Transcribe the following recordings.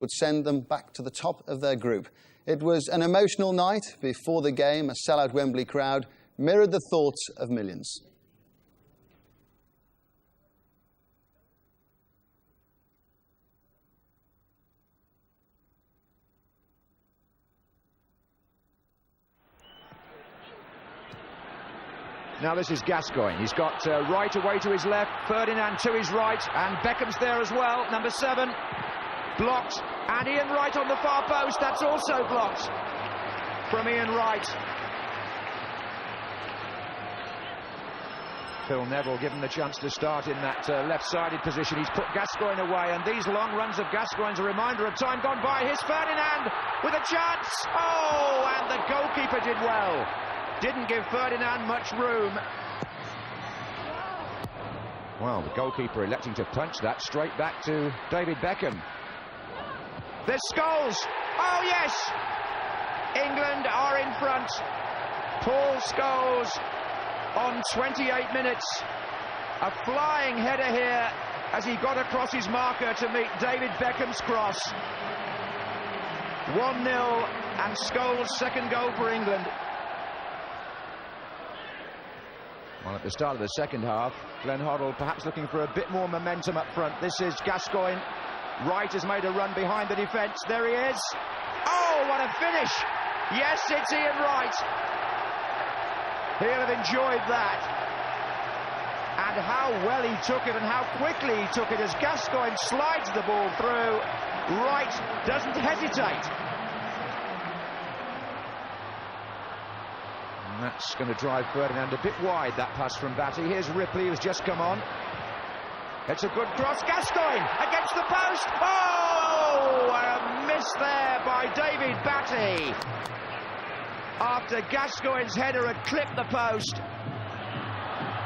would send them back to the top of their group. It was an emotional night. Before the game, a sellout Wembley crowd mirrored the thoughts of millions. Now this is Gascoigne. He's got Wright away to his left, Ferdinand to his right, and Beckham's there as well, number 7. Blocked, and Ian Wright on the far post, that's also blocked from Ian Wright. Phil Neville given the chance to start in that left-sided position. He's put Gascoigne away, and these long runs of Gascoigne's a reminder of time gone by. Here's Ferdinand with a chance. Oh, and the goalkeeper did well. Didn't give Ferdinand much room. Well, the goalkeeper electing to punch that straight back to David Beckham. There's Scholes. Oh, yes! England are in front. Paul Scholes on 28 minutes. A flying header here as he got across his marker to meet David Beckham's cross. 1-0, and Scholes' second goal for England. Well, at the start of the second half, Glenn Hoddle perhaps looking for a bit more momentum up front. This is Gascoigne. Wright has made a run behind the defence. There he is. Oh, what a finish! Yes, it's Ian Wright. He'll have enjoyed that. And how well he took it and how quickly he took it as Gascoigne slides the ball through. Wright doesn't hesitate. And that's going to drive Ferdinand a bit wide, that pass from Batty. Here's Ripley, who's just come on. It's a good cross. Gascoigne against the post. Oh, a miss there by David Batty. After Gascoigne's header had clipped the post.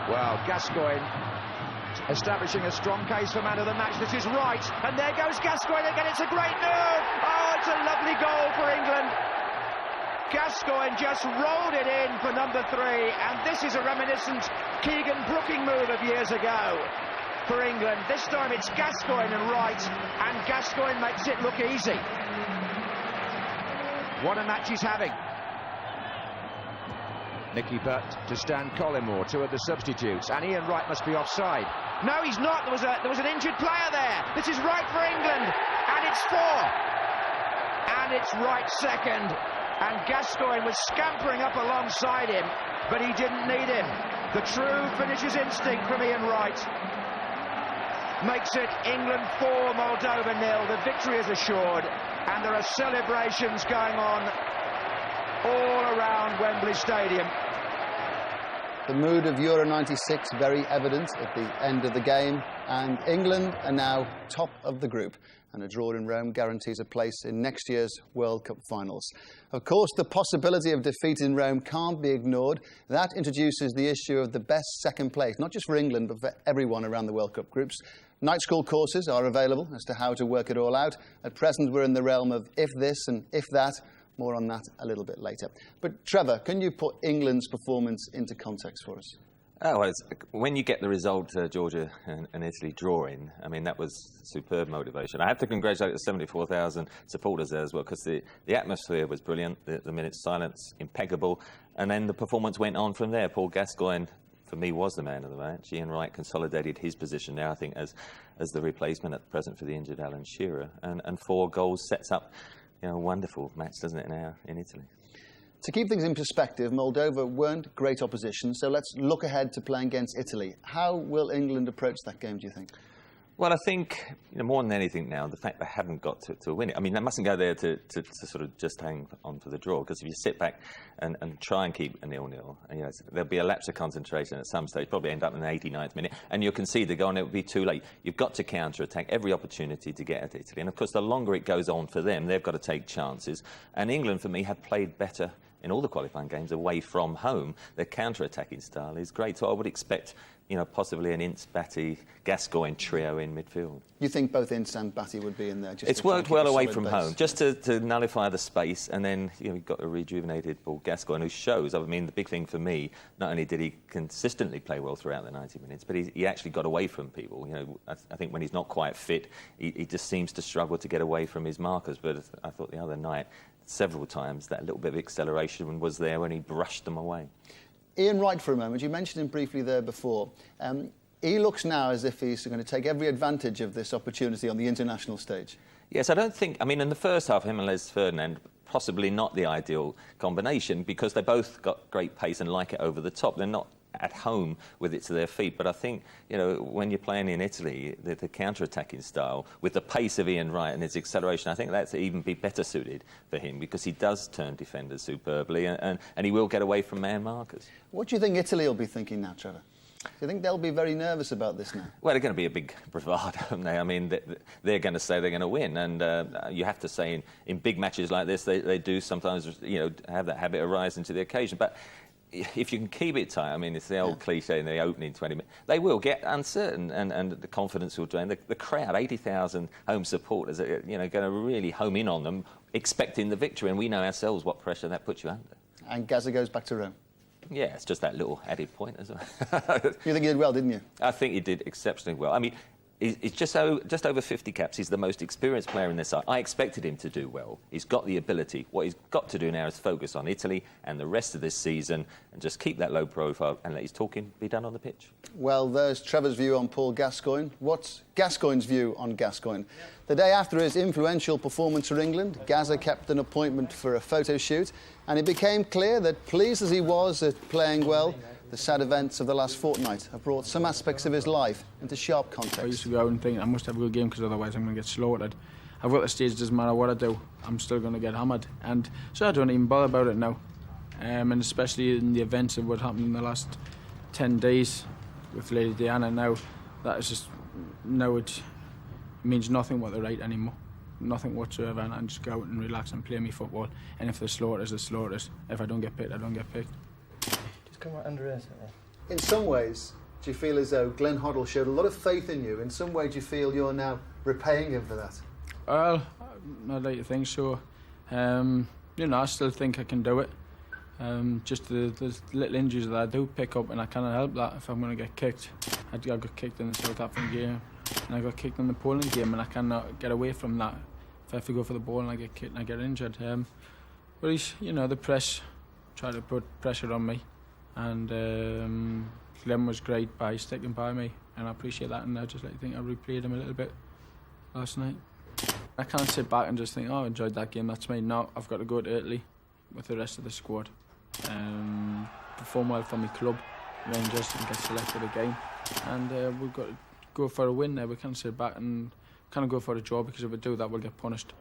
Well, Gascoigne establishing a strong case for man of the match. This is Wright. And there goes Gascoigne again. It's a great nerve. Oh, it's a lovely goal for England. Gascoigne just rolled it in for number 3, and this is a reminiscent Keegan-Brooking move of years ago for England. This time it's Gascoigne and Wright, and Gascoigne makes it look easy. What a match he's having. Nicky Butt to Stan Collymore, 2 of the substitutes, and Ian Wright must be offside. No, he's not. There was an injured player there. This is Wright for England, and it's 4. And it's Wright second. And Gascoigne was scampering up alongside him, but he didn't need him. The true finisher's instinct from Ian Wright makes it England 4, Moldova 0. The victory is assured, and there are celebrations going on all around Wembley Stadium. The mood of Euro 96 very evident at the end of the game, and England are now top of the group, and a draw in Rome guarantees a place in next year's World Cup finals. Of course, the possibility of defeat in Rome can't be ignored. That introduces the issue of the best second place, not just for England, but for everyone around the World Cup groups. Night school courses are available as to how to work it all out. At present, we're in the realm of if this and if that. More on that a little bit later. But Trevor, can you put England's performance into context for us? Oh, well, when you get the result, Georgia and Italy drawing, I mean, that was superb motivation. I have to congratulate the 74,000 supporters there as well, because the atmosphere was brilliant, the minute's silence, impeccable, and then the performance went on from there. Paul Gascoigne, for me, was the man of the match. Ian Wright consolidated his position now, I think, as the replacement at present for the injured Alan Shearer, and 4 goals sets up, you know, a wonderful match, doesn't it, now in Italy? To keep things in perspective, Moldova weren't great opposition, so let's look ahead to playing against Italy. How will England approach that game, do you think? Well, I think, you know, more than anything now, the fact they haven't got to win it. I mean, they mustn't go there to sort of just hang on for the draw, because if you sit back and try and keep a 0-0, you know, there'll be a lapse of concentration at some stage, probably end up in the 89th minute, and you'll concede the goal and it will be too late. You've got to counter-attack every opportunity to get at Italy. And, of course, the longer it goes on for them, they've got to take chances. And England, for me, have played better in all the qualifying games away from home. Their counter-attacking style is great, so I would expect, you know, possibly an Ince, Batty, Gascoigne trio in midfield. You think both Ince and Batty would be in there? Just It's worked well away from home, just to nullify the space, and then, you know, you've got a rejuvenated Paul Gascoigne who shows. I mean, the big thing for me, not only did he consistently play well throughout the 90 minutes, but he actually got away from people. You know, I think when he's not quite fit, he just seems to struggle to get away from his markers. But I thought the other night, several times, that little bit of acceleration was there when he brushed them away. Ian Wright, for a moment, you mentioned him briefly there before. He looks now as if he's going to take every advantage of this opportunity on the international stage. Yes, I don't think... I mean, in the first half, him and Les Ferdinand, possibly not the ideal combination, because they both got great pace and like it over the top. They're not at home with it to their feet, but I think, you know, when you're playing in Italy, the counter-attacking style, with the pace of Ian Wright and his acceleration, I think that's even be better suited for him, because he does turn defenders superbly, and he will get away from man markers. What do you think Italy will be thinking now, Trevor? Do you think they'll be very nervous about this now? Well, they're going to be a big bravado, aren't they? I mean, they're going to say they're going to win, and you have to say in big matches like this, they do sometimes, you know, have that habit of rising to the occasion. But if you can keep it tight, I mean, it's the old cliche in the opening 20 minutes, they will get uncertain, and the confidence will drain. The crowd, 80,000 home supporters, are, you know, going to really home in on them, expecting the victory, and we know ourselves what pressure that puts you under. And Gaza goes back to Rome. Yeah, it's just that little added point as well. You think he did well, didn't you? I think he did exceptionally well. I mean, he's just over 50 caps. He's the most experienced player in this side. I expected him to do well. He's got the ability. What he's got to do now is focus on Italy and the rest of this season and just keep that low profile and let his talking be done on the pitch. Well, there's Trevor's view on Paul Gascoigne. What's Gascoigne's view on Gascoigne? The day after his influential performance for England, Gaza kept an appointment for a photo shoot, and it became clear that, pleased as he was at playing well, the sad events of the last fortnight have brought some aspects of his life into sharp context. I used to go out and think I must have a good game because otherwise I'm going to get slaughtered. I've got the stage, doesn't matter what I do, I'm still going to get hammered. And so I don't even bother about it now. And especially in the events of what happened in the last 10 days with Lady Diana now, that is just, now it means nothing what they write anymore. Nothing whatsoever, and I just go out and relax and play me football. And if there's slaughters, there's slaughters. If I don't get picked, I don't get picked. Come right under it. In some ways, do you feel as though Glenn Hoddle showed a lot of faith in you? In some way, do you feel you're now repaying him for that? Well, I'd like to think so. You know, I still think I can do it. Just the little injuries that I do pick up, and I cannot help that if I'm going to get kicked. I got kicked in the South African game, and I got kicked in the Poland game, and I cannot get away from that. If I have to go for the ball and I get kicked and I get injured. But he's, you know, the press tried to put pressure on me. And Glenn was great by sticking by me, and I appreciate that, and I just like to think I replayed him a little bit last night. I can't sit back and just think, oh, I enjoyed that game, that's me. No, I've got to go to Italy with the rest of the squad, perform well for my club, Rangers, and get selected again, and we've got to go for a win there. We can't sit back and kind of go for a draw, because if we do that, we'll get punished.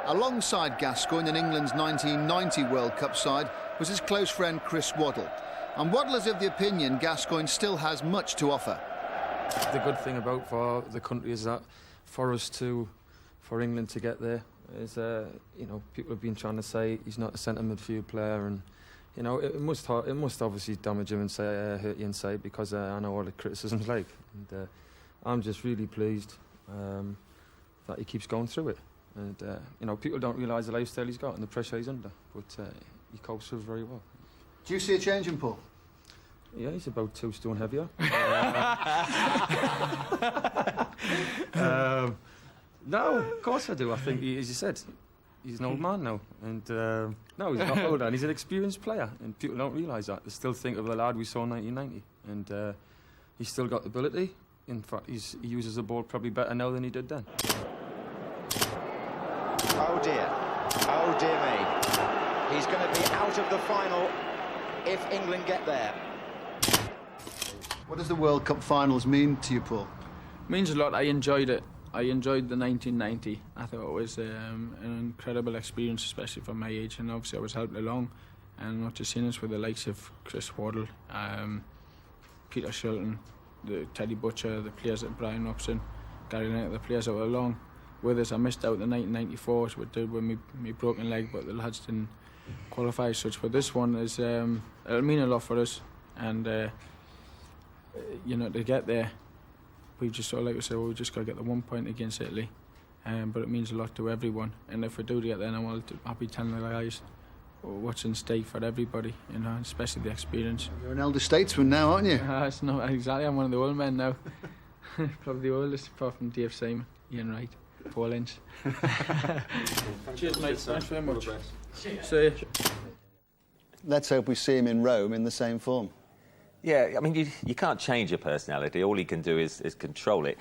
Alongside Gascoigne in England's 1990 World Cup side was his close friend Chris Waddle. And Waddle is of the opinion Gascoigne still has much to offer. The good thing about for the country is that for England to get there is, you know, people have been trying to say he's not a centre midfield player, and you know it must obviously damage him and hurt you inside, because I know all the criticisms like, and I'm just really pleased that he keeps going through it. And, you know, people don't realise the lifestyle he's got and the pressure he's under, but he copes through very well. Do you see a change in Paul? Yeah, he's about 2 stone heavier. No, of course I do. I think, as you said, he's an old man now. And no, he's not older, and he's an experienced player, and people don't realise that. They still think of the lad we saw in 1990, and he's still got the ability. In fact, he uses the ball probably better now than he did then. Oh dear me. He's going to be out of the final if England get there. What does the World Cup finals mean to you, Paul? It means a lot. I enjoyed it. I enjoyed the 1990. I thought it was an incredible experience, especially for my age, and obviously I was helped along. And not just seeing us with the likes of Chris Waddle, Peter Shilton, the Teddy Butcher, the players at Brian Upson, Gary Knight, the players that were along with us. I missed out the 1994, which we did with me broken leg, but the lads didn't qualify as such. But this one is, it'll mean a lot for us, and you know, to get there, we just sort of, like I said, we just got to get the 1 point against Italy. But it means a lot to everyone, and if we do get there, I'll be telling the guys what's in stake for everybody, you know, especially the experience. You're an elder statesman now, aren't you? It's not exactly. I'm one of the old men now. Probably the oldest, apart from Dave Simon. Ian Wright, Paul Lynch. Cheers, mate. Thanks very much. See you. Let's hope we see him in Rome in the same form. Yeah, I mean, you can't change your personality. All he can do is control it.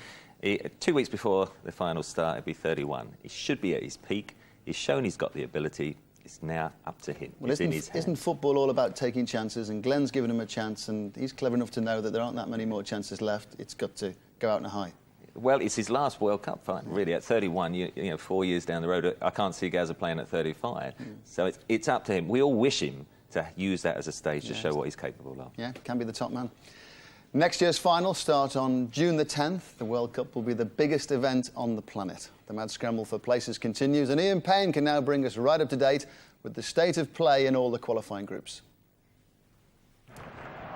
2 weeks before the final start, he'll be 31. He should be at his peak. He's shown he's got the ability. It's now up to him. Well, it's in his hands. Isn't football all about taking chances? And Glenn's given him a chance, and he's clever enough to know that there aren't that many more chances left. It's got to go out on a high. Well, it's his last World Cup fight, really. At 31, you know, 4 years down the road, I can't see Gazza playing at 35. So it's up to him. We all wish him to use that as a stage to show what he's capable of. Yeah, can be the top man. Next year's final starts on June the 10th. The World Cup will be the biggest event on the planet. The mad scramble for places continues, and Ian Payne can now bring us right up to date with the state of play in all the qualifying groups.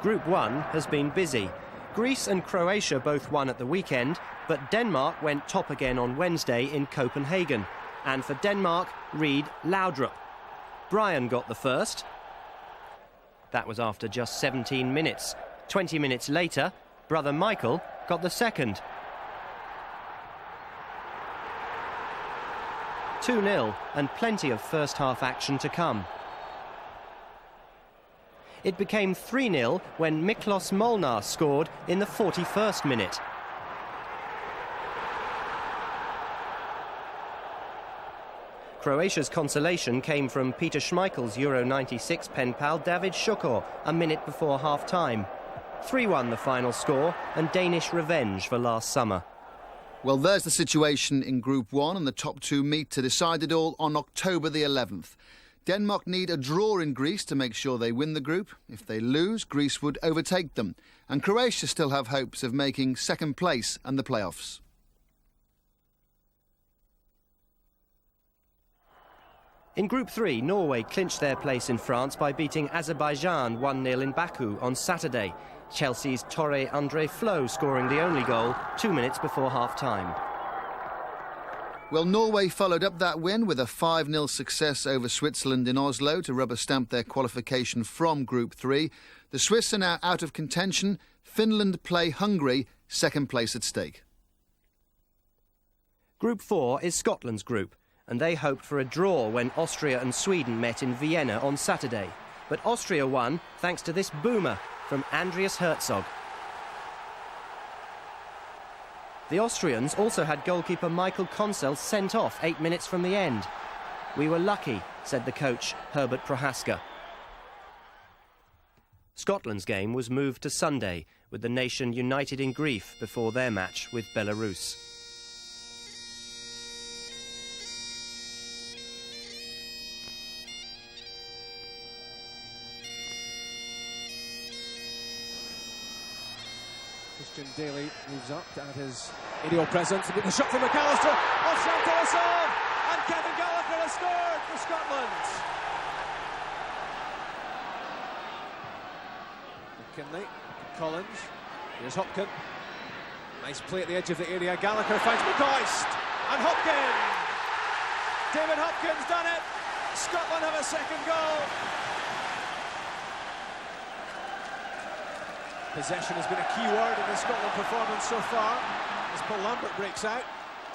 Group 1 has been busy. Greece and Croatia both won at the weekend, but Denmark went top again on Wednesday in Copenhagen. And for Denmark, Reed Laudrup. Brian got the first. That was after just 17 minutes. 20 minutes later, brother Michael got the second. 2-0 and plenty of first-half action to come. It became 3-0 when Miklos Molnar scored in the 41st minute. Croatia's consolation came from Peter Schmeichel's Euro 96 pen pal David Šukor a minute before half-time. 3-1 the final score, and Danish revenge for last summer. Well, there's the situation in Group 1, and the top two meet to decide it all on October the 11th. Denmark need a draw in Greece to make sure they win the group. If they lose, Greece would overtake them. And Croatia still have hopes of making second place and the playoffs. In Group 3, Norway clinched their place in France by beating Azerbaijan 1-0 in Baku on Saturday. Chelsea's Torre Andre Flo scoring the only goal 2 minutes before half-time. Well, Norway followed up that win with a 5-0 success over Switzerland in Oslo to rubber-stamp their qualification from Group 3. The Swiss are now out of contention. Finland play Hungary, second place at stake. Group 4 is Scotland's group, and they hoped for a draw when Austria and Sweden met in Vienna on Saturday. But Austria won thanks to this boomer from Andreas Herzog. The Austrians also had goalkeeper Michael Konsel sent off 8 minutes from the end. "We were lucky," said the coach, Herbert Prohaska. Scotland's game was moved to Sunday, with the nation united in grief before their match with Belarus. Christian Daly moves up to add his aerial presence. A bit of a shot from McAllister. Offside to us all. And Kevin Gallagher has scored for Scotland. McKinley, Collins. Here's Hopkin. Nice play at the edge of the area. Gallagher finds McCoist. And Hopkin. David Hopkin's done it. Scotland have a second goal. Possession has been a key word in the Scotland performance so far, as Paul Lambert breaks out.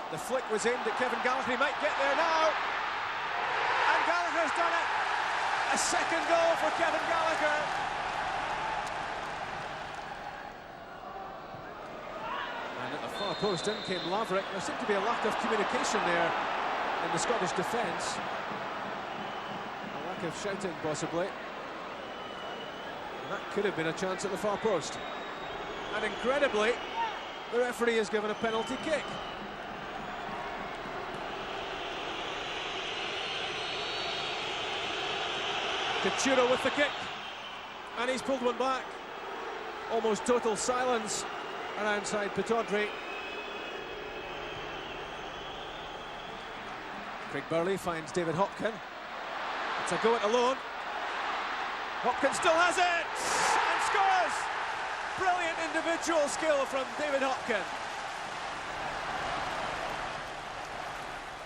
The flick was aimed at Kevin Gallagher. He might get there now. And Gallagher's done it. A second goal for Kevin Gallagher. And at the far post, in came Laverick. There seemed to be a lack of communication there in the Scottish defence. A lack of shouting, possibly. That could have been a chance at the far post. And incredibly, the referee has given a penalty kick. Kachura with the kick. And he's pulled one back. Almost total silence around side Pittodrie. Craig Burley finds David Hopkin. It's a go at alone. Hopkins still has it and scores! brilliant individual skill from David Hopkin.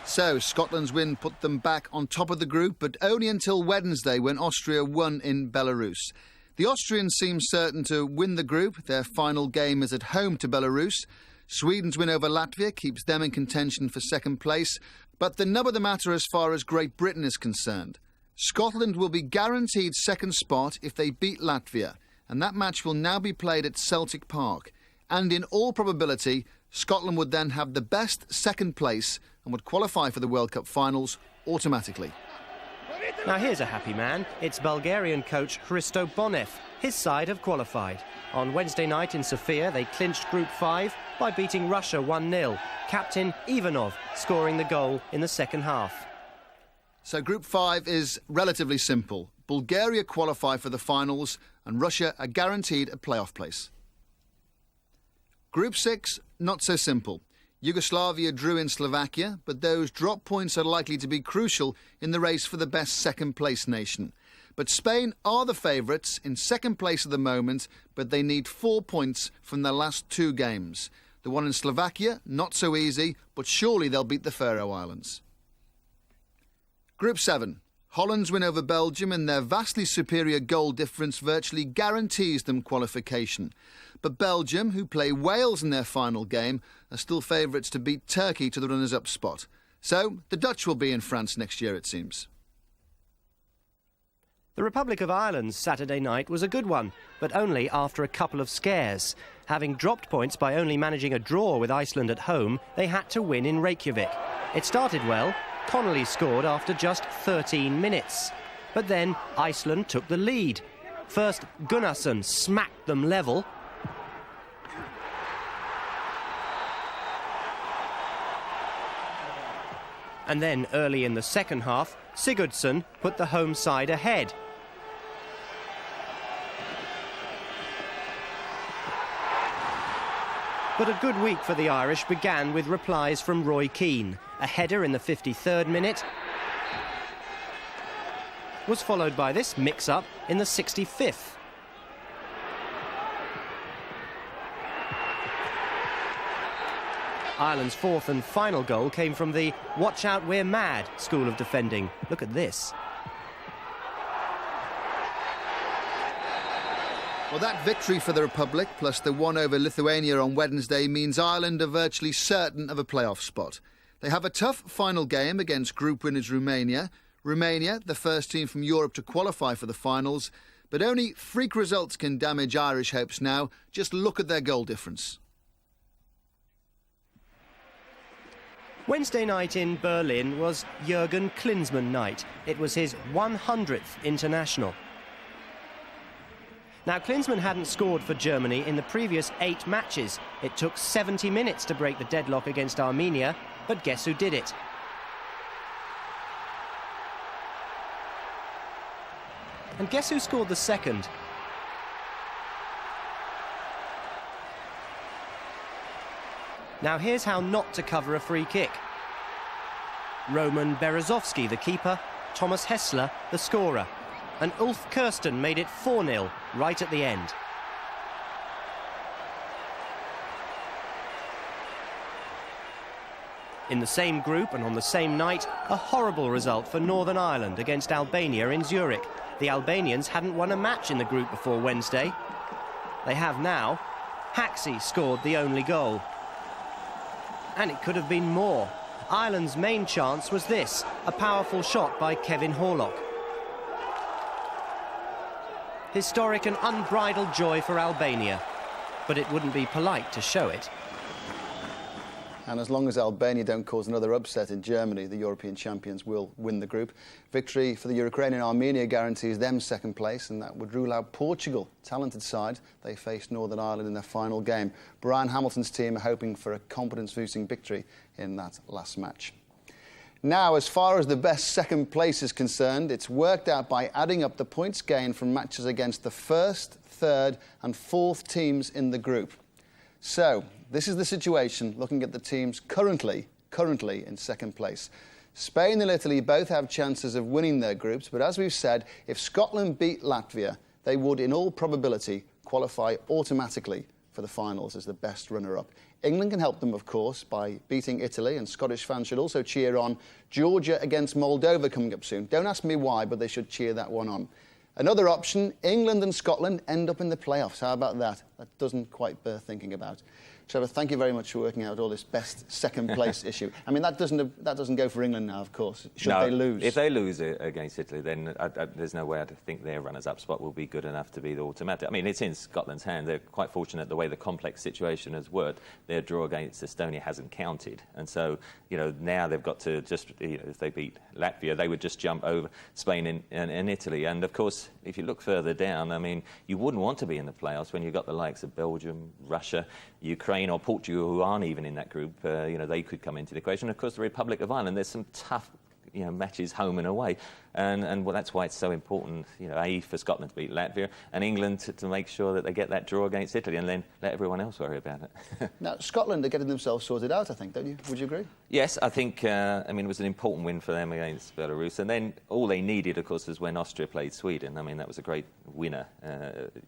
So, Scotland's win put them back on top of the group, but only until Wednesday when Austria won in Belarus. The Austrians seem certain to win the group. Their final game is at home to Belarus. Sweden's win over Latvia keeps them in contention for second place. But the nub of the matter as far as Great Britain is concerned. Scotland will be guaranteed second spot if they beat Latvia, and that match will now be played at Celtic Park. And in all probability, Scotland would then have the best second place and would qualify for the World Cup finals automatically. Now here's a happy man. It's Bulgarian coach Hristo Bonev. His side have qualified. On Wednesday night in Sofia, they clinched Group 5 by beating Russia 1-0. Captain Ivanov scoring the goal in the second half. So Group 5 is relatively simple. Bulgaria qualify for the finals and Russia are guaranteed a playoff place. Group 6, not so simple. Yugoslavia drew in Slovakia, but those drop points are likely to be crucial in the race for the best second-place nation. But Spain are the favourites in second place at the moment, but they need 4 points from their last 2 games. The one in Slovakia, not so easy, but surely they'll beat the Faroe Islands. Group 7. Holland's win over Belgium and their vastly superior goal difference virtually guarantees them qualification. But Belgium, who play Wales in their final game, are still favourites to beat Turkey to the runners-up spot. So the Dutch will be in France next year, it seems. The Republic of Ireland's Saturday night was a good one, but only after a couple of scares. Having dropped points by only managing a draw with Iceland at home, they had to win in Reykjavik. It started well. Connolly scored after just 13 minutes. But then Iceland took the lead. First, Gunnarsson smacked them level. And then early in the second half, Sigurdsson put the home side ahead. But a good week for the Irish began with replies from Roy Keane. A header in the 53rd minute was followed by this mix-up in the 65th. Ireland's fourth and final goal came from the "watch out, we're mad" school of defending. Look at this. Well, that victory for the Republic, plus the one over Lithuania on Wednesday, means Ireland are virtually certain of a playoff spot. They have a tough final game against group winners Romania. Romania, the first team from Europe to qualify for the finals. But only freak results can damage Irish hopes now. Just look at their goal difference. Wednesday night in Berlin was Jürgen Klinsmann night. It was his 100th international. Now, Klinsmann hadn't scored for Germany in the previous 8 matches. It took 70 minutes to break the deadlock against Armenia, but guess who did it? And guess who scored the second? Now, here's how not to cover a free kick. Roman Berezovsky, the keeper, Thomas Hessler, the scorer. And Ulf Kirsten made it 4-0 right at the end. In the same group and on the same night, a horrible result for Northern Ireland against Albania in Zurich. The Albanians hadn't won a match in the group before Wednesday. They have now. Haxey scored the only goal. And it could have been more. Ireland's main chance was this, a powerful shot by Kevin Horlock. Historic and unbridled joy for Albania, but it wouldn't be polite to show it. And as long as Albania don't cause another upset in Germany, the European champions will win the group. Victory for the Ukrainian Armenia guarantees them second place, and that would rule out Portugal, talented side. They faced Northern Ireland in their final game. Brian Hamilton's team are hoping for a confidence-boosting victory in that last match. Now, as far as the best second place is concerned, it's worked out by adding up the points gained from matches against the first, third and fourth teams in the group. So, this is the situation looking at the teams currently in second place. Spain and Italy both have chances of winning their groups, but as we've said, if Scotland beat Latvia, they would in all probability qualify automatically for the finals as the best runner-up. England can help them, of course, by beating Italy, and Scottish fans should also cheer on Georgia against Moldova coming up soon. Don't ask me why, but they should cheer that one on. Another option, England and Scotland end up in the playoffs. How about that? That doesn't quite bear thinking about. Trevor, thank you very much for working out all this best second-place issue. I mean, that doesn't go for England now, of course. Should they lose? If they lose against Italy, then there's no way I think their runners-up spot will be good enough to be the automatic. I mean, it's in Scotland's hand. They're quite fortunate the way the complex situation has worked. Their draw against Estonia hasn't counted. And so, you know, now they've got to just, you know, if they beat Latvia, they would just jump over Spain and Italy. And, of course, if you look further down, I mean, you wouldn't want to be in the playoffs when you've got the likes of Belgium, Russia, Ukraine or Portugal, who aren't even in that group. You know, they could come into the equation. Of course, the Republic of Ireland, there's some tough, you know, matches home and away. And well, that's why it's so important, you know, for Scotland to beat Latvia and England to make sure that they get that draw against Italy and then let everyone else worry about it. Now, Scotland are getting themselves sorted out, I think, don't you? Would you agree? Yes, I think, I mean, it was an important win for them against Belarus. And then all they needed, of course, was when Austria played Sweden. I mean, that was a great winner,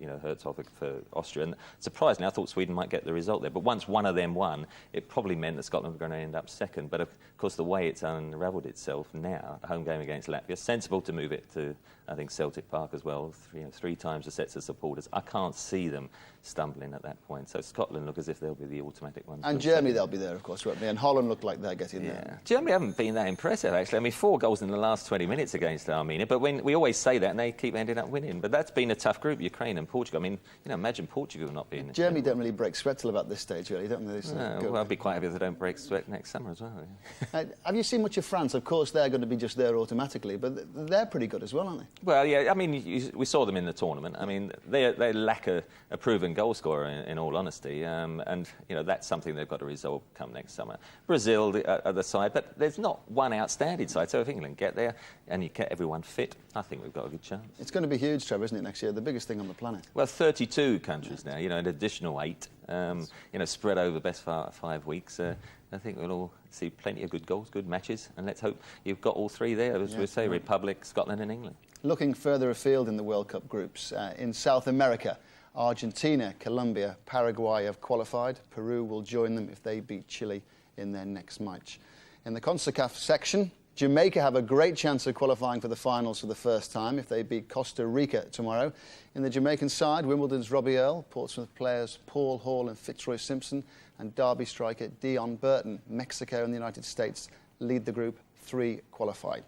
you know, Herzog for Austria. And surprisingly, I thought Sweden might get the result there. But once one of them won, it probably meant that Scotland were going to end up second. But, of course, the way it's unravelled itself now, a home game against Latvia, sensible to move it to, I think, Celtic Park as well, three times the sets of supporters. I can't see them stumbling at that point. So Scotland look as if they'll be the automatic ones. And Germany, they'll be there, of course, won't they? And Holland look like they're getting there. Germany haven't been that impressive, actually. I mean, 4 goals in the last 20 minutes against Armenia. But when we always say that, and they keep ending up winning. But that's been a tough group, Ukraine and Portugal. I mean, you know, imagine Portugal not being... Germany don't really break sweat till about this stage, really, don't they? Well, I'd be quite happy if they don't break sweat next summer as well. Have you seen much of France? Of course, they're going to be just there automatically, but they're pretty good as well, aren't they? Well, yeah, I mean, we saw them in the tournament. I mean, they lack a proven goal scorer, in all honesty, and, you know, that's something they've got to resolve come next summer. Brazil, the other side, but there's not one outstanding side, so if England get there and you get everyone fit, I think we've got a good chance. It's going to be huge, Trevor, isn't it, next year? The biggest thing on the planet. Well, 32 countries now, you know, an additional 8, you know, spread over best 5 weeks. I think we'll all see plenty of good goals, good matches, and let's hope you've got all 3 there, as we say, Republic, Scotland and England. Looking further afield in the World Cup groups, in South America, Argentina, Colombia, Paraguay have qualified. Peru will join them if they beat Chile in their next match. In the CONCACAF section, Jamaica have a great chance of qualifying for the finals for the first time if they beat Costa Rica tomorrow. In the Jamaican side, Wimbledon's Robbie Earle, Portsmouth players Paul Hall and Fitzroy Simpson, and Derby striker Dion Burton. Mexico and the United States lead the group. 3 qualified.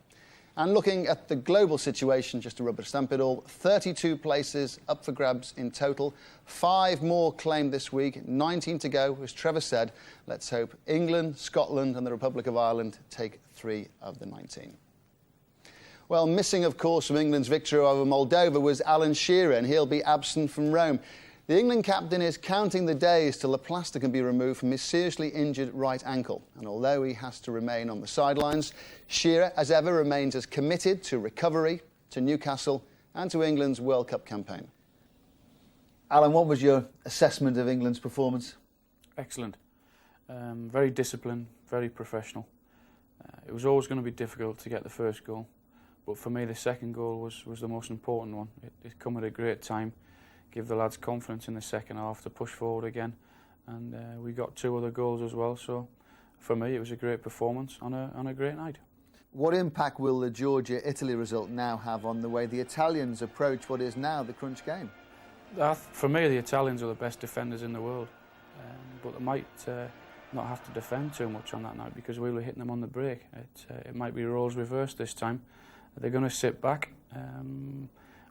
And looking at the global situation, just to rubber stamp it all, 32 places up for grabs in total. 5 more claimed this week, 19 to go. As Trevor said, let's hope England, Scotland and the Republic of Ireland take 3 of the 19. Well, missing, of course, from England's victory over Moldova was Alan Shearer, and he'll be absent from Rome. The England captain is counting the days till the plaster can be removed from his seriously injured right ankle. And although he has to remain on the sidelines, Shearer, as ever, remains as committed to recovery, to Newcastle and to England's World Cup campaign. Alan, what was your assessment of England's performance? Excellent. Very disciplined, very professional. It was always going to be difficult to get the first goal, but for me the second goal was the most important one. It come at a great time. Give the lads confidence in the second half to push forward again, and we got 2 other goals as well. So, for me, it was a great performance on a great night. What impact will the Georgia-Italy result now have on the way the Italians approach what is now the crunch game? For me, the Italians are the best defenders in the world, but they might not have to defend too much on that night because we were hitting them on the break. It might be roles reversed this time. They're going to sit back.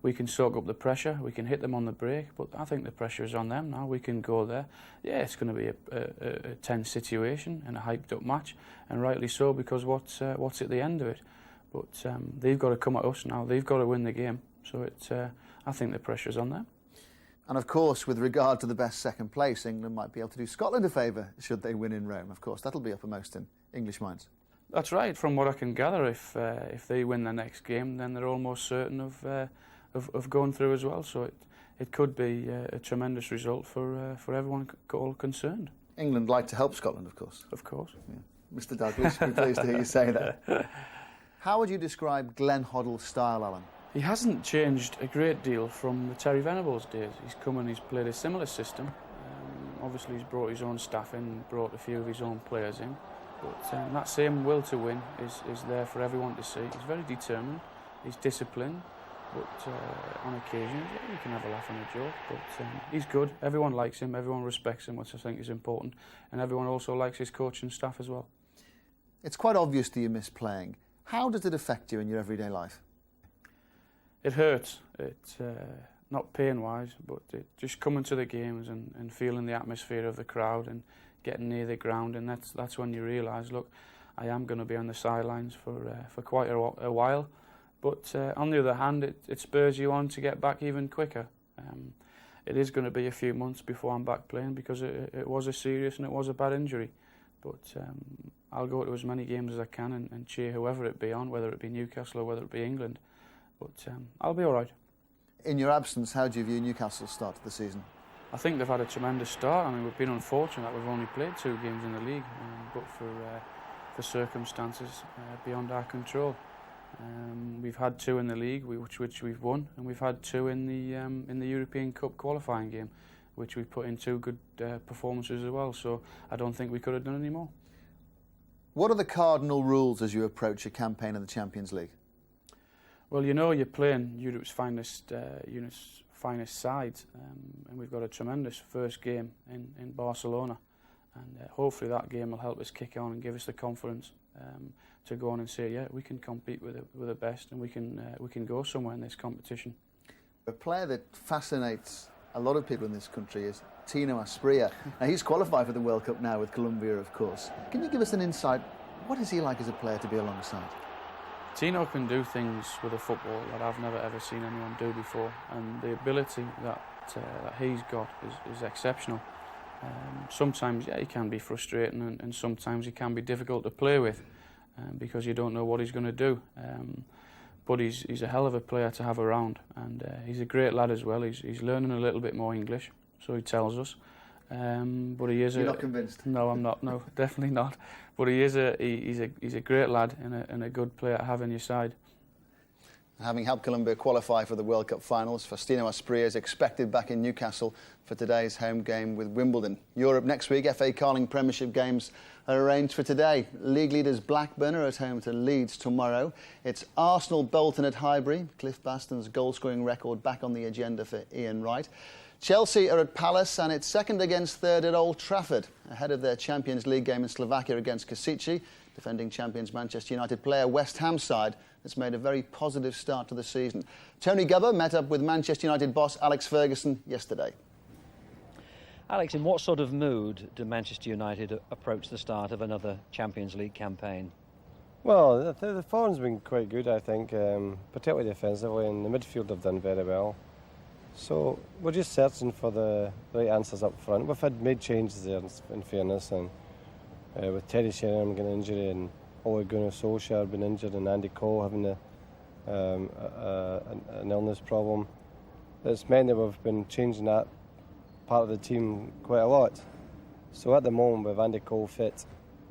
We can soak up the pressure, we can hit them on the break, but I think the pressure is on them now. We can go there. Yeah, it's going to be a tense situation and a hyped up match, and rightly so, because what's at the end of it. But they've got to come at us now. They've got to win the game. So I think the pressure's on them. And of course, with regard to the best second place, England might be able to do Scotland a favour should they win in Rome. Of course, that'll be uppermost in English minds. That's right. From what I can gather, if they win their next game, then they're almost certain of going through as well, so it could be a tremendous result for everyone all concerned. England like to help Scotland, of course. Of course. Yeah. Mr. Douglas, we're pleased to hear you say that. How would you describe Glenn Hoddle's style, Alan? He hasn't changed a great deal from the Terry Venables days. He's come and he's played a similar system. Obviously he's brought his own staff in, brought a few of his own players in, but that same will to win is there for everyone to see. He's very determined, he's disciplined, but on occasions you can have a laugh and a joke, but he's good. Everyone likes him, everyone respects him, which I think is important, and everyone also likes his coaching staff as well. It's quite obvious that you miss playing. How does it affect you in your everyday life? It hurts. It's not pain-wise, but just coming to the games and feeling the atmosphere of the crowd and getting near the ground, and that's when you realise, look, I am going to be on the sidelines for quite a while. But on the other hand, it spurs you on to get back even quicker. It is going to be a few months before I'm back playing because it was a serious and it was a bad injury. But I'll go to as many games as I can and cheer whoever it be on, whether it be Newcastle or whether it be England. But I'll be all right. In your absence, how do you view Newcastle's start to the season? I think they've had a tremendous start. I mean, we've been unfortunate that we've only played 2 games in the league, but for circumstances beyond our control. We've had 2 in the league, which we've won, and we've had 2 in the European Cup qualifying game, which we've put in 2 good performances as well. So I don't think we could have done any more. What are the cardinal rules as you approach a campaign in the Champions League? Well, you know you're playing Europe's finest sides, and we've got a tremendous first game in Barcelona, and hopefully that game will help us kick on and give us the confidence to go on and say, yeah, we can compete with the best, and we can go somewhere in this competition. A player that fascinates a lot of people in this country is Tino Asprilla. Now, he's qualified for the World Cup now with Colombia, of course. Can you give us an insight? What is he like as a player to be alongside? Tino can do things with a football that I've never ever seen anyone do before, and the ability that he's got is exceptional. Sometimes, yeah, he can be frustrating, and sometimes he can be difficult to play with because you don't know what he's going to do. But he's a hell of a player to have around, and he's a great lad as well. He's learning a little bit more English, so he tells us. But he is. You're not convinced? No, I'm not. No, definitely not. But he's a great lad and a good player to have in your side. Having helped Colombia qualify for the World Cup finals, Faustino Asprilla is expected back in Newcastle for today's home game with Wimbledon. Europe next week, FA Carling Premiership games are arranged for today. League leaders Blackburn are at home to Leeds tomorrow. It's Arsenal-Bolton at Highbury. Cliff Baston's goal-scoring record back on the agenda for Ian Wright. Chelsea are at Palace, and it's second against third at Old Trafford, ahead of their Champions League game in Slovakia against Kosice. Defending champions Manchester United player West Ham side has made a very positive start to the season. Tony Gubba met up with Manchester United boss Alex Ferguson yesterday. Alex, in what sort of mood do Manchester United approach the start of another Champions League campaign? Well, the form's been quite good, I think, particularly defensively, and the midfield have done very well. So we're just searching for the right answers up front. We've made changes there, in fairness, and with Terry Sheringham getting injury and Ole Gunnar Solskjaer being injured and Andy Cole having an illness problem, it's meant that we've been changing that part of the team quite a lot. So at the moment we've Andy Cole fit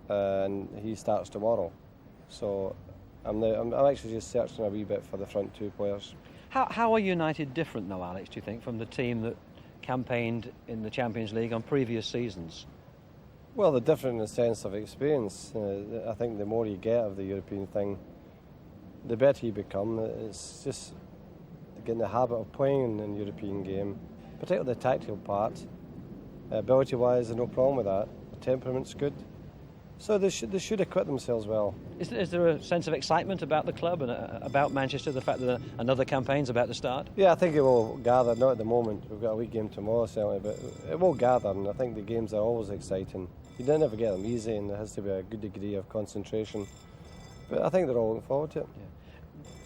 and he starts tomorrow. So I'm actually just searching a wee bit for the front 2 players. How are United different though, Alex, do you think, from the team that campaigned in the Champions League on previous seasons? Well, they're different in the sense of experience. I think the more you get of the European thing, the better you become. It's just getting the habit of playing in the European game, particularly the tactical part. Ability-wise, there's no problem with that. The temperament's good. So they should acquit themselves well. Is there a sense of excitement about the club and about Manchester, the fact that another campaign's about to start? Yeah, I think it will gather, not at the moment. We've got a league game tomorrow, certainly, but it will gather, and I think the games are always exciting. You don't ever get them easy, and there has to be a good degree of concentration. But I think they're all looking forward to it. Yeah.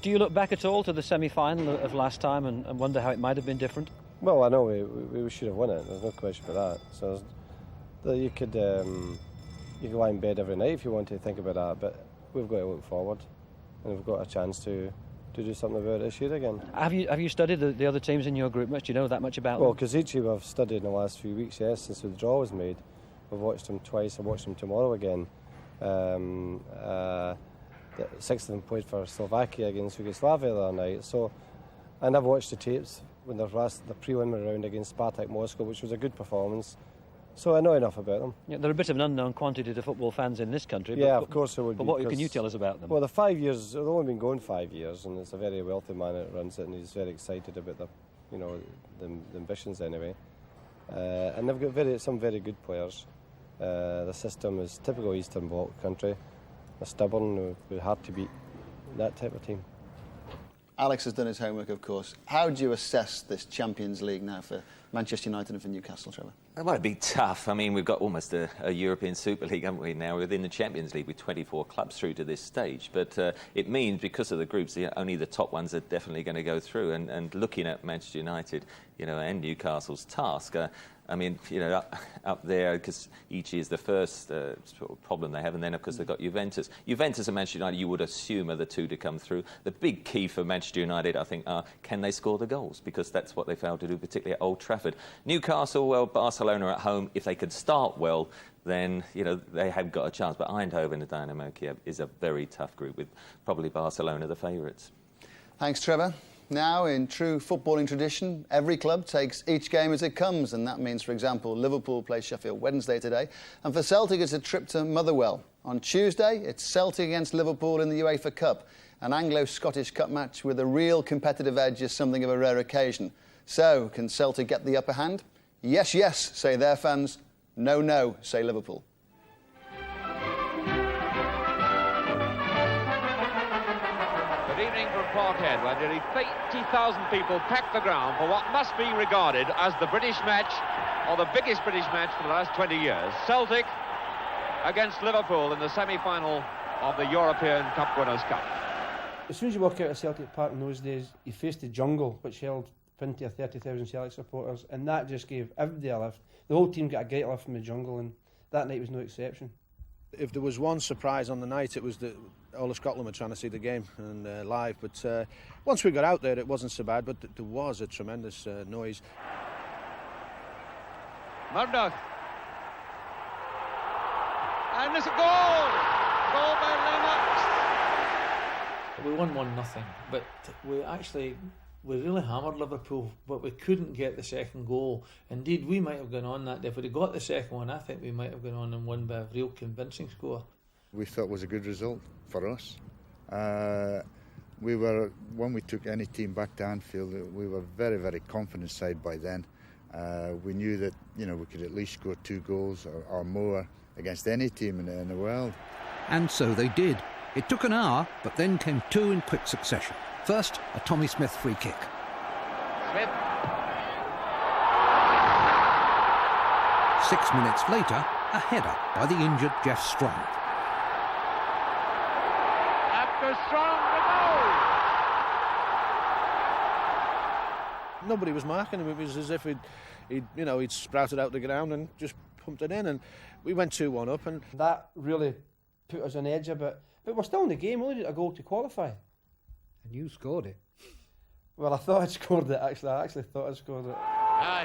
Do you look back at all to the semi-final of last time and wonder how it might have been different? Well, I know we should have won it. There's no question about that. So you could lie in bed every night if you want to think about that, but we've got to look forward, and we've got a chance to do something about it this year again. Have you studied the other teams in your group much? Do you know that much about them? Well, Kosice we've studied in the last few weeks, yes, since the draw was made. We've watched them twice. I'll watch them tomorrow again. 6 of them played for Slovakia against Yugoslavia the other night. So, and I've watched the tapes when the preliminary round against Spartak Moscow, which was a good performance. So I know enough about them. Yeah, they're a bit of an unknown quantity to football fans in this country. Yeah, of course it would be. But what can you tell us about them? Well, the 5 years, they've only been going 5 years, and it's a very wealthy man that runs it, and he's very excited about the ambitions anyway. And they've got some very good players. The system is typical Eastern Bloc country. They're stubborn, they're hard to beat, that type of team. Alex has done his homework, of course. How do you assess this Champions League now for Manchester United and for Newcastle, Trevor? Well, it'd be tough. I mean, we've got almost a European Super League, haven't we, now within the Champions League with 24 clubs through to this stage. But it means, because of the groups, only the top ones are definitely going to go through. And looking at Manchester United, and Newcastle's task, I mean, up there, because each is the first sort of problem they have, and then, of course, they've got Juventus. Juventus and Manchester United, you would assume, are the two to come through. The big key for Manchester United, I think, are can they score the goals? Because that's what they failed to do, particularly at Old Trafford. Newcastle, well, Barcelona at home, if they could start well, then, they have got a chance. But Eindhoven and Dynamo Kiev is a very tough group, with probably Barcelona the favourites. Thanks, Trevor. Now, in true footballing tradition, every club takes each game as it comes, and that means, for example, Liverpool play Sheffield Wednesday today, and for Celtic it's a trip to Motherwell. On Tuesday, it's Celtic against Liverpool in the UEFA Cup. An Anglo-Scottish Cup match with a real competitive edge is something of a rare occasion. So, can Celtic get the upper hand? Yes, yes, say their fans. No, no, say Liverpool. Good evening from Parkhead, where nearly 30,000 people packed the ground for what must be regarded as the British match, or the biggest British match for the last 20 years. Celtic against Liverpool in the semi-final of the European Cup Winners' Cup. As soon as you walk out of Celtic Park in those days, you faced the jungle, which held 20 or 30,000 Celtic supporters, and that just gave everybody a lift. The whole team got a great lift from the jungle, and that night was no exception. If there was one surprise on the night, it was that all of Scotland were trying to see the game and live. But once we got out there, it wasn't so bad. But there was a tremendous noise. Murdoch. And it's a goal! Goal by Lennox. We won 1-0, but we really hammered Liverpool, but we couldn't get the second goal. Indeed, we might have gone on that day. If we'd have got the second one, I think we might have gone on and won by a real convincing score. We thought it was a good result for us. When we took any team back to Anfield, we were very, very confident side by then. We knew that we could at least score 2 goals or more against any team in the world. And so they did. It took an hour, but then came 2 in quick succession. First, a Tommy Smith free kick. Smith. 6 minutes later, a header by the injured Jeff Strong. After Strong, the goal! Nobody was marking him. It was as if he'd sprouted out the ground and just pumped it in. And we went 2-1 up. And that really put us on edge a bit. But we're still in the game. We only need a goal to qualify. And you scored it. Well, I thought I'd scored it, actually. I actually thought I'd scored it.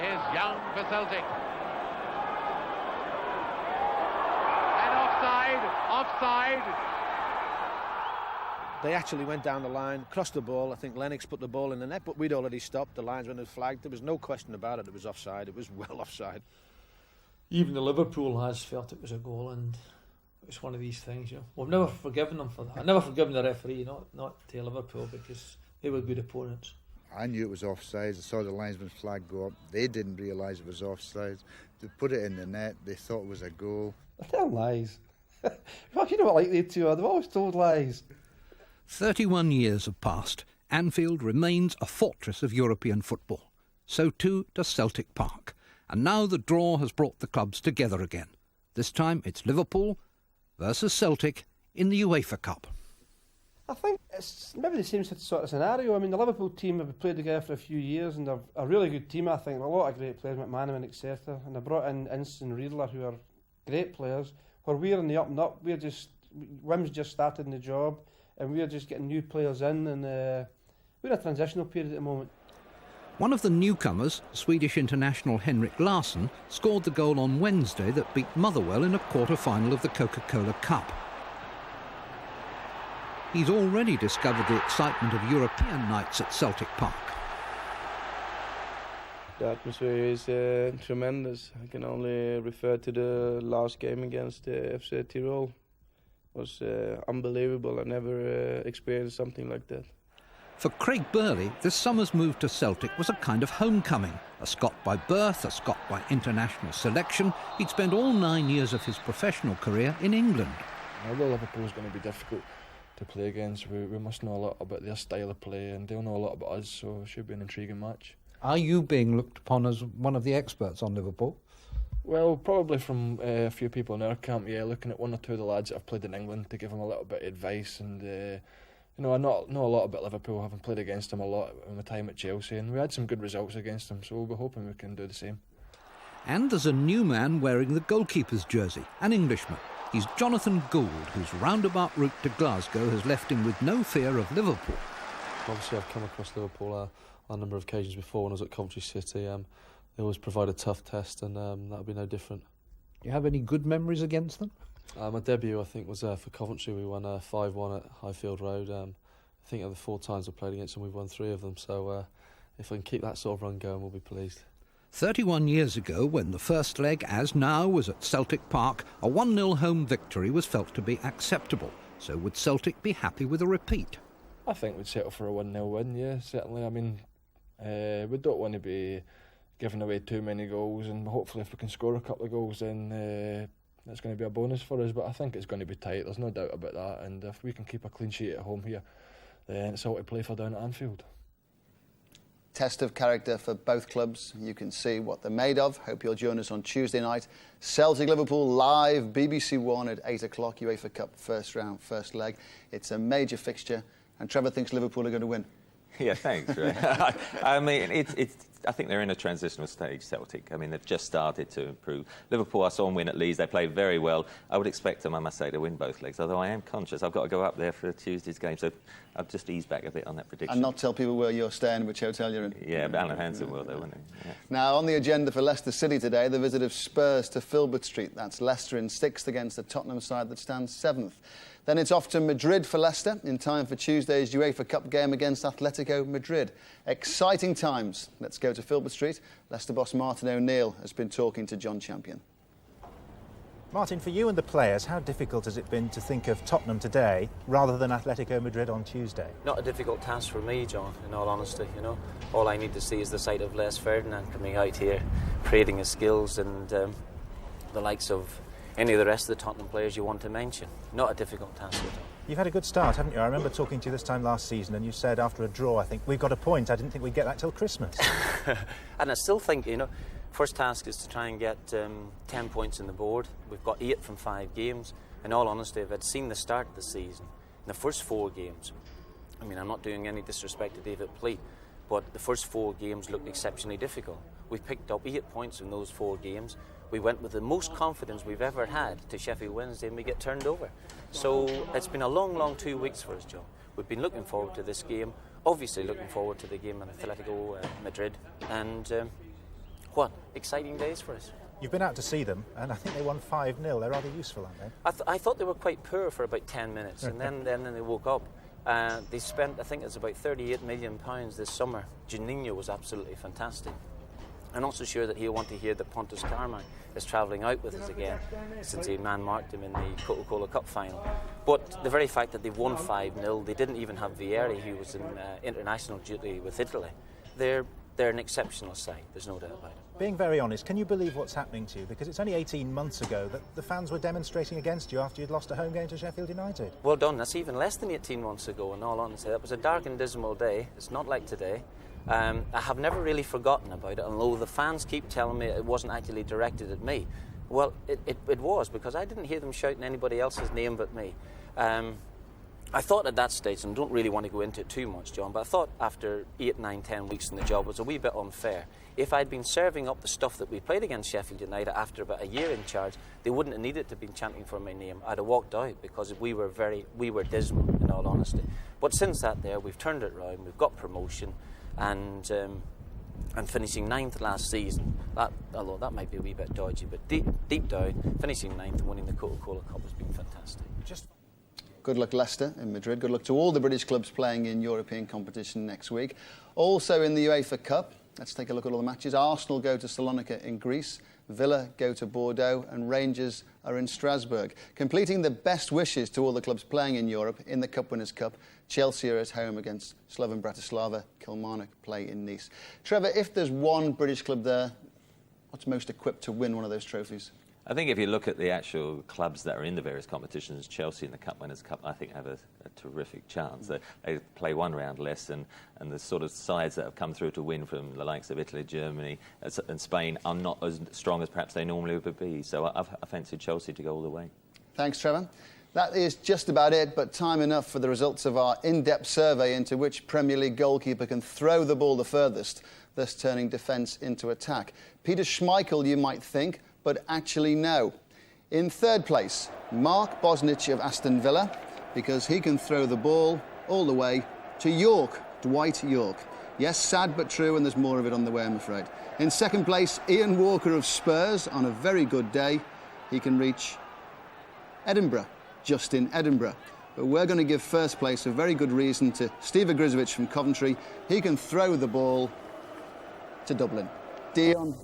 Here's Young for Celtic. And offside. They actually went down the line, crossed the ball. I think Lennox put the ball in the net, but we'd already stopped. The linesman had flagged. There was no question about it. It was offside. It was well offside. Even the Liverpool has felt it was a goal, and it's one of these things, We've never forgiven them for that. I've never forgiven the referee, not to Liverpool, because they were good opponents. I knew it was offside. I saw the linesman's flag go up. They didn't realise it was offside. They put it in the net. They thought it was a goal. They're telling lies. You know what like they two are. They've always told lies. 31 years have passed. Anfield remains a fortress of European football. So too does Celtic Park. And now the draw has brought the clubs together again. This time it's Liverpool versus Celtic in the UEFA Cup. I think it's maybe the same sort of scenario. I mean, the Liverpool team have played together for a few years, and they're a really good team, I think. A lot of great players, McManaman, etc. And they brought in Ince and Riedler, who are great players. Where we're in the up and up, Wim's just started in the job, and we're just getting new players in, and we're in a transitional period at the moment. One of the newcomers, Swedish international Henrik Larsson, scored the goal on Wednesday that beat Motherwell in a quarter-final of the Coca-Cola Cup. he's already discovered the excitement of European nights at Celtic Park. The atmosphere is tremendous. I can only refer to the last game against FC Tirol. It was unbelievable. I never experienced something like that. For Craig Burley, this summer's move to Celtic was a kind of homecoming. A Scot by birth, a Scot by international selection, he'd spent all 9 years of his professional career in England. Although Liverpool's going to be difficult to play against, we must know a lot about their style of play, and they'll know a lot about us, so it should be an intriguing match. Are you being looked upon as one of the experts on Liverpool? Well, probably from a few people in our camp, yeah, looking at one or two of the lads that have played in England to give them a little bit of advice. And, you know, I know a lot about Liverpool, having played against them a lot in my time at Chelsea, and we had some good results against them, so we're hoping we can do the same. And there's a new man wearing the goalkeeper's jersey, an Englishman. He's Jonathan Gould, whose roundabout route to Glasgow has left him with no fear of Liverpool. Obviously, I've come across Liverpool on a number of occasions before when I was at Coventry City. They always provide a tough test, and that'll be no different. Do you have any good memories against them? My debut, I think, was for Coventry. We won 5-1 at Highfield Road. I think of the 4 times I played against them, we've won 3 of them. So if I can keep that sort of run going, we'll be pleased. 31 years ago, when the first leg, as now, was at Celtic Park, a 1-0 home victory was felt to be acceptable. So would Celtic be happy with a repeat? I think we'd settle for a 1-0 win, yeah, certainly. I mean, we don't want to be giving away too many goals, and hopefully if we can score a couple of goals, then that's going to be a bonus for us. But I think it's going to be tight, there's no doubt about that, and if we can keep a clean sheet at home here, then it's all to play for down at Anfield. Test of character for both clubs. You can see what they're made of. Hope you'll join us on Tuesday night. Celtic-Liverpool live, BBC One at 8 o'clock, UEFA Cup first round, first leg. It's a major fixture, and Trevor thinks Liverpool are going to win. Yeah, thanks, Ray. I mean, I think they're in a transitional stage, Celtic. I mean, they've just started to improve. Liverpool, I saw them win at Leeds. They played very well. I would expect them, I must say, to win both legs, although I am conscious I've got to go up there for Tuesday's game, so I'll just ease back a bit on that prediction. And not tell people where you're staying, which hotel you're in. Yeah, but Alan Hansen will, though, wouldn't he? Yeah. Now, on the agenda for Leicester City today, the visit of Spurs to Filbert Street. That's Leicester in 6th against the Tottenham side that stands 7th. Then it's off to Madrid for Leicester in time for Tuesday's UEFA Cup game against Atletico Madrid. Exciting times. Let's go to Filbert Street. Leicester boss Martin O'Neill has been talking to John Champion. Martin, for you and the players, how difficult has it been to think of Tottenham today rather than Atletico Madrid on Tuesday? Not a difficult task for me, John, in all honesty, you know. All I need to see is the sight of Les Ferdinand coming out here, parading his skills, and the likes of any of the rest of the Tottenham players you want to mention. Not a difficult task at all. You've had a good start, haven't you? I remember talking to you this time last season, and you said after a draw, I think, we've got a point. I didn't think we'd get that till Christmas. And I still think, you know, first task is to try and get 10 points on the board. We've got 8 from 5 games. In all honesty, if I'd seen the start of the season, in the first 4 games, I mean, I'm not doing any disrespect to David Pleat, but the first 4 games looked exceptionally difficult. We've picked up 8 points in those 4 games. We went with the most confidence we've ever had to Sheffield Wednesday, and we get turned over. So it's been a long, long 2 weeks for us, John. We've been looking forward to this game, obviously looking forward to the game at Atletico Madrid, and what exciting days for us. You've been out to see them, and I think they won 5-0. They're rather useful, aren't they? I thought they were quite poor for about 10 minutes, and then they woke up. They spent, I think it's about £38 million this summer. Juninho was absolutely fantastic. I'm not so sure that he'll want to hear that Pontus Kármán is travelling out with us again, since he man-marked him in the Coca-Cola Cup final. But the very fact that they've won 5-0, they didn't even have Vieri, who was in international duty with Italy. They're an exceptional side, there's no doubt about it. Being very honest, can you believe what's happening to you? Because it's only 18 months ago that the fans were demonstrating against you after you'd lost a home game to Sheffield United. Well done, that's even less than 18 months ago, in all honesty. That was a dark and dismal day. It's not like today. I have never really forgotten about it, although the fans keep telling me it wasn't actually directed at me. Well, it was, because I didn't hear them shouting anybody else's name but me. I thought at that stage, and don't really want to go into it too much, John, but I thought after 8, 9, 10 weeks in the job, it was a wee bit unfair. If I'd been serving up the stuff that we played against Sheffield United after about a year in charge, they wouldn't have needed to be chanting for my name. I'd have walked out, because we were dismal, in all honesty. But since that there, we've turned it round, we've got promotion, and finishing 9th last season, although that might be a wee bit dodgy, but deep down, finishing 9th and winning the Coca-Cola Cup has been fantastic. Good luck Leicester in Madrid. Good luck to all the British clubs playing in European competition next week. Also in the UEFA Cup, let's take a look at all the matches. Arsenal go to Salonika in Greece. Villa go to Bordeaux and Rangers are in Strasbourg. Completing the best wishes to all the clubs playing in Europe in the Cup Winners' Cup, Chelsea are at home against Slovan Bratislava. Kilmarnock play in Nice. Trevor, if there's one British club there, what's most equipped to win one of those trophies? I think if you look at the actual clubs that are in the various competitions, Chelsea in the Cup Winners' Cup, I think have a terrific chance. They play one round less, and the sort of sides that have come through to win from the likes of Italy, Germany and Spain are not as strong as perhaps they normally would be. So I fancy Chelsea to go all the way. Thanks, Trevor. That is just about it, but time enough for the results of our in-depth survey into which Premier League goalkeeper can throw the ball the furthest, thus turning defence into attack. Peter Schmeichel, you might think, but actually no. In third place, Mark Bosnich of Aston Villa, because he can throw the ball all the way to York, Dwight York. Yes, sad but true, and there's more of it on the way, I'm afraid. In second place, Ian Walker of Spurs. On a very good day, he can reach Edinburgh, just in Edinburgh. But we're going to give first place a very good reason to Steve Ogrizovic from Coventry. He can throw the ball to Dublin. Dion